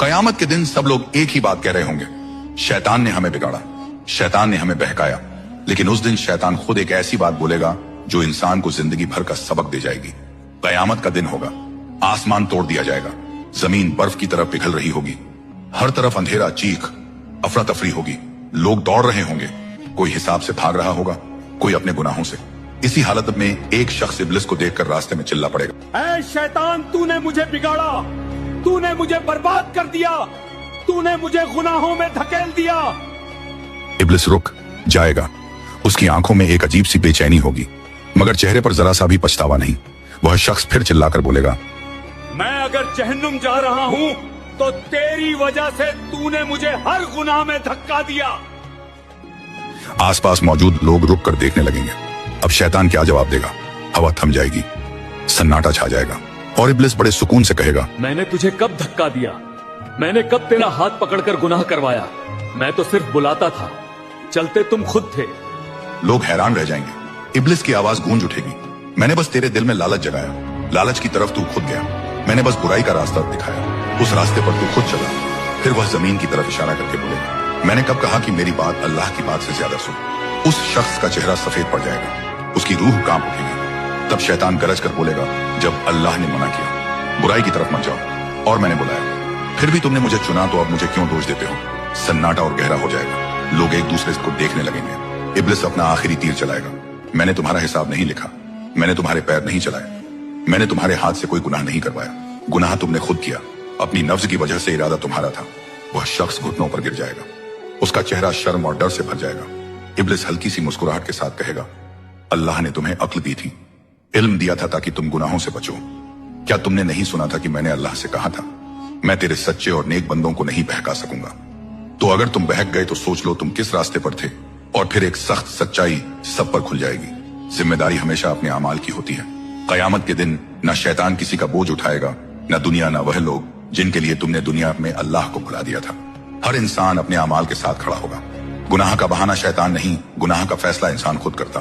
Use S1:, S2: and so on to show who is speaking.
S1: कयामत के दिन सब लोग एक ही बात कह रहे होंगे, शैतान ने हमें बिगाड़ा, शैतान ने हमें बहकाया। लेकिन उस दिन शैतान खुद एक ऐसी बात बोलेगा जो इंसान को जिंदगी भर का सबक दे जाएगी। कयामत का दिन होगा, आसमान तोड़ दिया जाएगा, जमीन बर्फ की तरफ पिघल रही होगी, हर तरफ अंधेरा, चीख, अफरा तफरी होगी, लोग दौड़ रहे होंगे, कोई हिसाब से भाग रहा होगा, कोई अपने गुनाहों से। इसी हालत में एक शख्स इब्लिस को देखकर रास्ते में चिल्ला पड़ेगा,
S2: ऐ शैतान, तूने मुझे बिगाड़ा, तूने मुझे बर्बाद कर दिया, तूने मुझे गुनाहों में धकेल दिया।
S1: इब्लिस रुक जाएगा, उसकी आंखों में एक अजीब सी बेचैनी होगी, मगर चेहरे पर जरा सा भी पछतावा नहीं। वह शख्स फिर चिल्लाकर बोलेगा,
S2: मैं अगर जहन्नुम जा रहा हूँ तो तेरी वजह से तूने मुझे हर गुनाह में धक्का दिया।
S1: आसपास मौजूद लोग रुक कर देखने लगेंगे। अब शैतान क्या जवाब देगा? हवा थम जाएगी, सन्नाटा छा जाएगा और इब्लिस बड़े सुकून से कहेगा,
S2: मैंने तुझे कब धक्का दिया? मैंने कब तेरा हाथ पकड़कर गुनाह करवाया? मैं तो सिर्फ बुलाता था, चलते तुम खुद थे।
S1: लोग हैरान रह जाएंगे। इब्लिस की आवाज गूंज उठेगी, मैंने बस तेरे दिल में लालच जगाया, लालच की तरफ तू खुद गया, मैंने बस बुराई का रास्ता दिखाया, उस रास्ते पर तू खुद चला। फिर वह जमीन की तरफ इशारा करके बोलेगा, मैंने कब कहा कि मेरी बात अल्लाह की बात से ज्यादा सुन। उस शख्स का चेहरा सफेद पड़ जाएगा, उसकी रूह कांप उठेगी। तब शैतान गरज कर बोलेगा, जब अल्लाह ने मना किया, बुराई की तरफ मत जाओ और मैंने बुलाया, फिर भी तुमने मुझे चुना, तो अब मुझे क्यों दोष देते हो? सन्नाटा और गहरा हो जाएगा, लोग एक दूसरे को देखने लगेंगे। इब्लिस अपना आखिरी तीर चलाएगा, मैंने तुम्हारा हिसाब नहीं लिखा, मैंने तुम्हारे पैर नहीं चलाए, मैंने तुम्हारे हाथ से कोई गुनाह नहीं करवाया, गुनाह तुमने खुद किया, अपनी नफ्स की वजह से इरादा तुम्हारा था। वह शख्स घुटनों पर गिर जाएगा, उसका चेहरा शर्म और डर से भर जाएगा। इब्लिस हल्की सी मुस्कुराहट के साथ कहेगा, अल्लाह ने तुम्हें अक्ल दी थी, इल्म दिया था ताकि तुम गुनाहों से बचो। क्या तुमने नहीं सुना था कि मैंने अल्लाह से कहा था, मैं तेरे सच्चे और नेक बंदों को नहीं बहका सकूंगा? तो अगर तुम बहक गए तो सोच लो तुम किस रास्ते पर थे, और फिर एक सख्त सच्चाई सब पर खुल जाएगी। जिम्मेदारी हमेशा अपने अमाल की होती है। कयामत के दिन न शैतान किसी का बोझ उठाएगा, न दुनिया, न वह लोग जिनके लिए तुमने दुनिया में अल्लाह को भुला दिया था। हर इंसान अपने अमाल के साथ खड़ा होगा। गुनाह का बहाना शैतान नहीं, गुनाह का फैसला इंसान खुद करता।